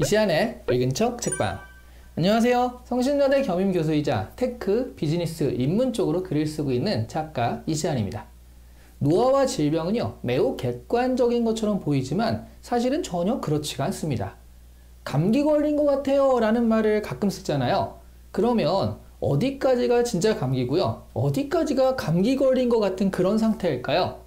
이시안의 읽은 척 책방. 안녕하세요. 성신여대 겸임교수이자 테크, 비즈니스, 인문 쪽으로 글을 쓰고 있는 작가 이시안입니다. 노화와 질병은요, 매우 객관적인 것처럼 보이지만 사실은 전혀 그렇지가 않습니다. 감기 걸린 것 같아요 라는 말을 가끔 쓰잖아요. 그러면 어디까지가 진짜 감기고요, 어디까지가 감기 걸린 것 같은 그런 상태일까요?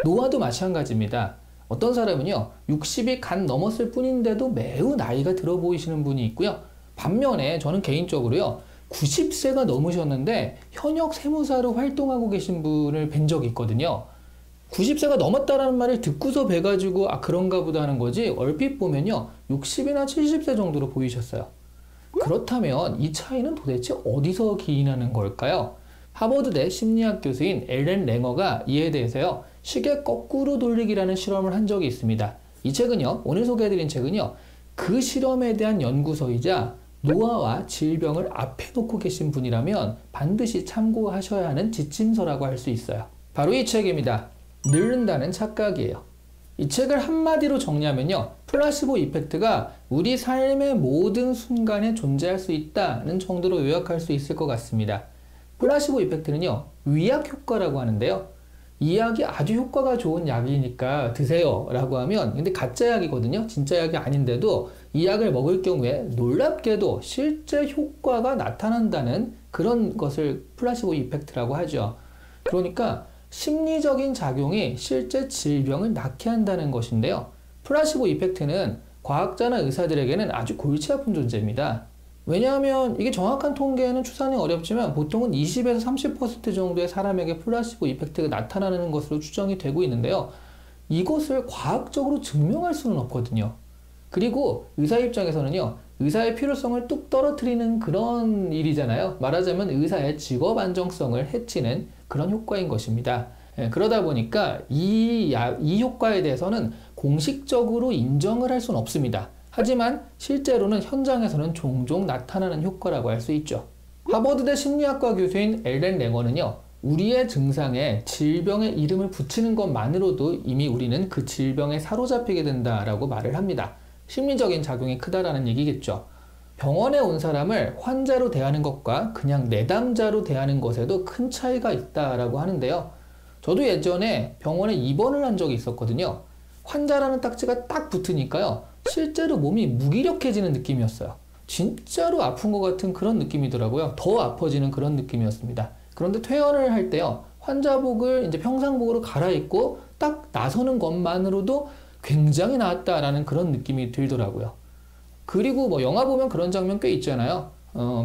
노화도 마찬가지입니다. 어떤 사람은요 60이 간 넘었을 뿐인데도 매우 나이가 들어 보이시는 분이 있고요, 반면에 저는 개인적으로요 90세가 넘으셨는데 현역 세무사로 활동하고 계신 분을 뵌 적이 있거든요. 90세가 넘었다라는 말을 듣고서 뵈가지고 그런가 보다 하는 거지, 얼핏 보면요 60이나 70세 정도로 보이셨어요. 그렇다면 이 차이는 도대체 어디서 기인하는 걸까요? 하버드대 심리학 교수인 앨런 랭어가 이에 대해서요 시계 거꾸로 돌리기라는 실험을 한 적이 있습니다. 이 책은요, 오늘 소개해드린 책은요, 그 실험에 대한 연구서이자 노화와 질병을 앞에 놓고 계신 분이라면 반드시 참고하셔야 하는 지침서라고 할 수 있어요. 바로 이 책입니다. 늙는다는 착각이에요. 이 책을 한마디로 정리하면요, 플라시보 이펙트가 우리 삶의 모든 순간에 존재할 수 있다는 정도로 요약할 수 있을 것 같습니다. 플라시보 이펙트는요, 위약 효과라고 하는데요, 이 약이 아주 효과가 좋은 약이니까 드세요 라고 하면, 근데 가짜 약이거든요, 진짜 약이 아닌데도 이 약을 먹을 경우에 놀랍게도 실제 효과가 나타난다는 그런 것을 플라시보 이펙트라고 하죠. 그러니까 심리적인 작용이 실제 질병을 낫게 한다는 것인데요, 플라시보 이펙트는 과학자나 의사들에게는 아주 골치 아픈 존재입니다. 왜냐하면 이게 정확한 통계는 추산이 어렵지만 보통은 20에서 30% 정도의 사람에게 플라시보 이펙트가 나타나는 것으로 추정이 되고 있는데요, 이것을 과학적으로 증명할 수는 없거든요. 그리고 의사 입장에서는요, 의사의 필요성을 뚝 떨어뜨리는 그런 일이잖아요. 말하자면 의사의 직업 안정성을 해치는 그런 효과인 것입니다. 그러다 보니까 이 효과에 대해서는 공식적으로 인정을 할 수는 없습니다. 하지만 실제로는 현장에서는 종종 나타나는 효과라고 할 수 있죠. 하버드대 심리학과 교수인 앨런 랭어는요, 우리의 증상에 질병의 이름을 붙이는 것만으로도 이미 우리는 그 질병에 사로잡히게 된다라고 말을 합니다. 심리적인 작용이 크다라는 얘기겠죠. 병원에 온 사람을 환자로 대하는 것과 그냥 내담자로 대하는 것에도 큰 차이가 있다라고 하는데요. 저도 예전에 병원에 입원을 한 적이 있었거든요. 환자라는 딱지가 딱 붙으니까요, 실제로 몸이 무기력해지는 느낌이었어요. 진짜로 아픈 것 같은 그런 느낌이더라고요. 더 아파지는 그런 느낌이었습니다. 그런데 퇴원을 할 때요, 환자복을 이제 평상복으로 갈아입고 딱 나서는 것만으로도 굉장히 나았다라는 그런 느낌이 들더라고요. 그리고 뭐 영화 보면 그런 장면 꽤 있잖아요.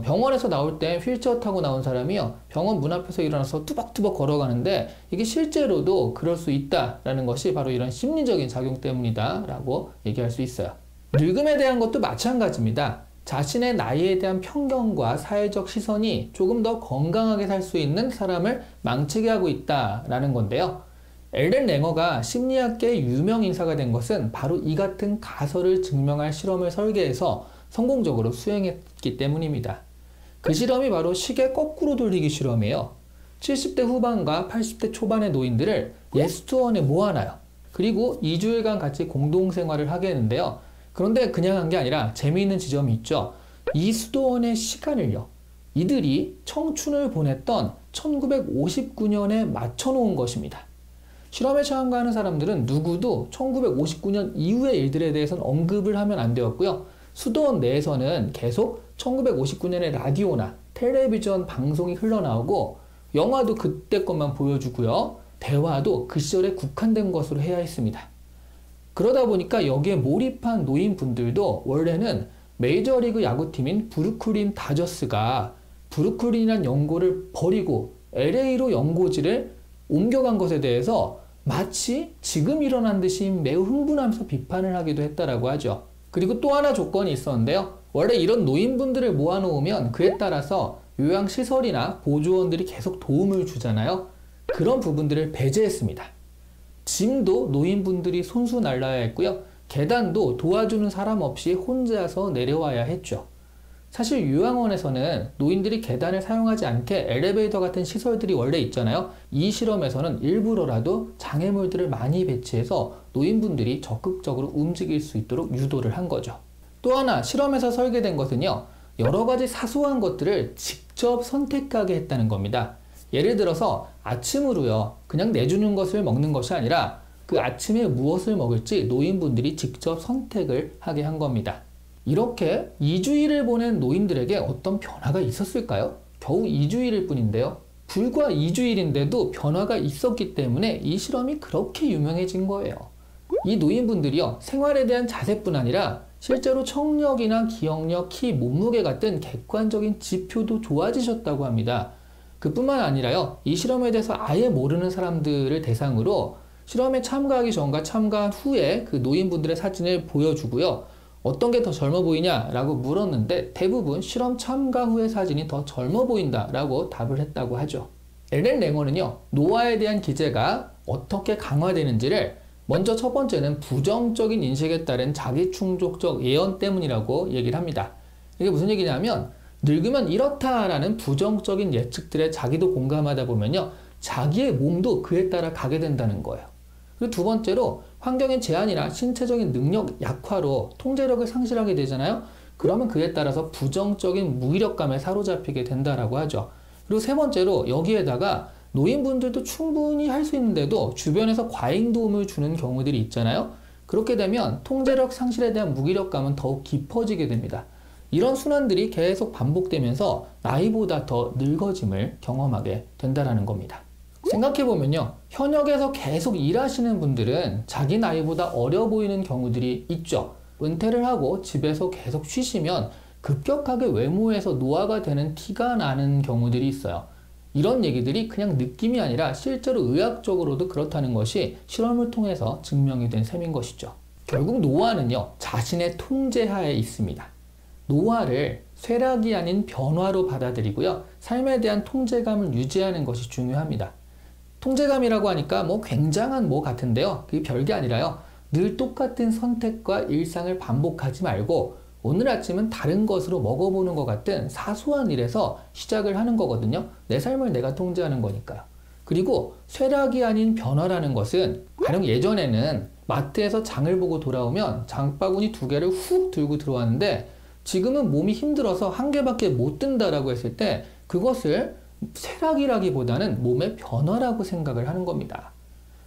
병원에서 나올 때 휠체어 타고 나온 사람이요, 병원 문 앞에서 일어나서 뚜벅뚜벅 걸어가는데 이게 실제로도 그럴 수 있다라는 것이 바로 이런 심리적인 작용 때문이다 라고 얘기할 수 있어요. 늙음에 대한 것도 마찬가지입니다. 자신의 나이에 대한 편견과 사회적 시선이 조금 더 건강하게 살 수 있는 사람을 망치게 하고 있다라는 건데요, 앨런 랭어가 심리학계의 유명 인사가 된 것은 바로 이 같은 가설을 증명할 실험을 설계해서 성공적으로 수행했기 때문입니다. 그 실험이 바로 시계 거꾸로 돌리기 실험이에요. 70대 후반과 80대 초반의 노인들을 예스투원에 모아놔요. 그리고 2주일간 같이 공동생활을 하게 했는데요. 그런데 그냥 한 게 아니라 재미있는 지점이 있죠. 이 수도원의 시간을요, 이들이 청춘을 보냈던 1959년에 맞춰놓은 것입니다. 실험에 참가하는 사람들은 누구도 1959년 이후의 일들에 대해서는 언급을 하면 안 되었고요. 수도원 내에서는 계속 1959년의 라디오나 텔레비전 방송이 흘러나오고 영화도 그때 것만 보여주고요, 대화도 그 시절에 국한된 것으로 해야 했습니다. 그러다 보니까 여기에 몰입한 노인분들도 원래는 메이저리그 야구팀인 브루클린 다저스가 브루클린이라는 연고를 버리고 LA로 연고지를 옮겨간 것에 대해서 마치 지금 일어난 듯이 매우 흥분하면서 비판을 하기도 했다라고 하죠. 그리고 또 하나 조건이 있었는데요, 원래 이런 노인분들을 모아놓으면 그에 따라서 요양시설이나 보조원들이 계속 도움을 주잖아요. 그런 부분들을 배제했습니다. 짐도 노인분들이 손수 날라야 했고요, 계단도 도와주는 사람 없이 혼자서 내려와야 했죠. 사실 요양원에서는 노인들이 계단을 사용하지 않게 엘리베이터 같은 시설들이 원래 있잖아요. 이 실험에서는 일부러라도 장애물들을 많이 배치해서 노인분들이 적극적으로 움직일 수 있도록 유도를 한 거죠. 또 하나 실험에서 설계된 것은요, 여러 가지 사소한 것들을 직접 선택하게 했다는 겁니다. 예를 들어서 아침으로요, 그냥 내주는 것을 먹는 것이 아니라 그 아침에 무엇을 먹을지 노인분들이 직접 선택을 하게 한 겁니다. 이렇게 2주일을 보낸 노인들에게 어떤 변화가 있었을까요? 겨우 2주일일 뿐인데요. 불과 2주일인데도 변화가 있었기 때문에 이 실험이 그렇게 유명해진 거예요. 이 노인분들이요, 생활에 대한 자세뿐 아니라 실제로 청력이나 기억력, 키, 몸무게 같은 객관적인 지표도 좋아지셨다고 합니다. 그뿐만 아니라요, 이 실험에 대해서 아예 모르는 사람들을 대상으로 실험에 참가하기 전과 참가한 후에 그 노인분들의 사진을 보여주고요. 어떤 게 더 젊어 보이냐? 라고 물었는데 대부분 실험 참가 후의 사진이 더 젊어 보인다 라고 답을 했다고 하죠. 엘렌 랭어는요, 노화에 대한 기제가 어떻게 강화되는지를 먼저 첫 번째는 부정적인 인식에 따른 자기충족적 예언 때문이라고 얘기를 합니다. 이게 무슨 얘기냐면 늙으면 이렇다라는 부정적인 예측들에 자기도 공감하다 보면요, 자기의 몸도 그에 따라 가게 된다는 거예요. 그리고 두 번째로 환경의 제한이나 신체적인 능력 약화로 통제력을 상실하게 되잖아요. 그러면 그에 따라서 부정적인 무기력감에 사로잡히게 된다라고 하죠. 그리고 세 번째로 여기에다가 노인분들도 충분히 할 수 있는데도 주변에서 과잉 도움을 주는 경우들이 있잖아요. 그렇게 되면 통제력 상실에 대한 무기력감은 더욱 깊어지게 됩니다. 이런 순환들이 계속 반복되면서 나이보다 더 늙어짐을 경험하게 된다는 겁니다. 생각해보면요, 현역에서 계속 일하시는 분들은 자기 나이보다 어려 보이는 경우들이 있죠. 은퇴를 하고 집에서 계속 쉬시면 급격하게 외모에서 노화가 되는 티가 나는 경우들이 있어요. 이런 얘기들이 그냥 느낌이 아니라 실제로 의학적으로도 그렇다는 것이 실험을 통해서 증명이 된 셈인 것이죠. 결국 노화는요, 자신의 통제하에 있습니다. 노화를 쇠락이 아닌 변화로 받아들이고요, 삶에 대한 통제감을 유지하는 것이 중요합니다. 통제감이라고 하니까 굉장한 같은데요, 그게 별게 아니라요, 늘 똑같은 선택과 일상을 반복하지 말고 오늘 아침은 다른 것으로 먹어보는 것 같은 사소한 일에서 시작을 하는 거거든요. 내 삶을 내가 통제하는 거니까요. 그리고 쇠락이 아닌 변화라는 것은 가령 예전에는 마트에서 장을 보고 돌아오면 장바구니 2개를 훅 들고 들어왔는데 지금은 몸이 힘들어서 1개밖에 못 든다라고 했을 때 그것을 쇠락이라기보다는 몸의 변화라고 생각을 하는 겁니다.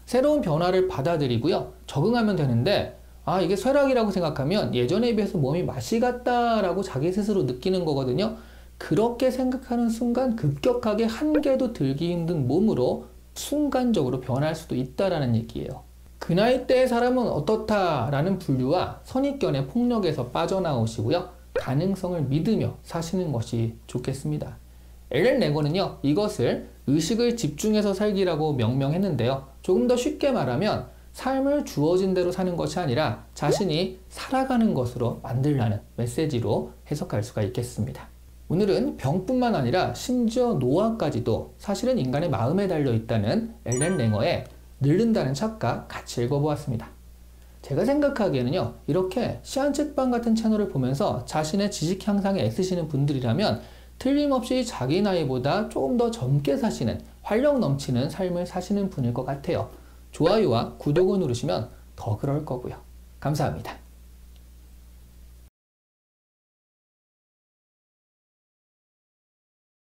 새로운 변화를 받아들이고요, 적응하면 되는데 이게 쇠락이라고 생각하면 예전에 비해서 몸이 맛이 갔다라고 자기 스스로 느끼는 거거든요. 그렇게 생각하는 순간 급격하게 1개도 들기 힘든 몸으로 순간적으로 변할 수도 있다라는 얘기예요. 그 나이 때의 사람은 어떻다라는 분류와 선입견의 폭력에서 빠져나오시고요, 가능성을 믿으며 사시는 것이 좋겠습니다. 엘렌 랭어는요, 이것을 의식을 집중해서 살기라고 명명했는데요. 조금 더 쉽게 말하면 삶을 주어진 대로 사는 것이 아니라 자신이 살아가는 것으로 만들라는 메시지로 해석할 수가 있겠습니다. 오늘은 병뿐만 아니라 심지어 노화까지도 사실은 인간의 마음에 달려 있다는 엘렌 랭어의 늙는다는 착각 같이 읽어보았습니다. 제가 생각하기에는요, 이렇게 시한책방 같은 채널을 보면서 자신의 지식 향상에 애쓰시는 분들이라면 틀림없이 자기 나이보다 조금 더 젊게 사시는, 활력 넘치는 삶을 사시는 분일 것 같아요. 좋아요와 구독을 누르시면 더 그럴 거고요. 감사합니다.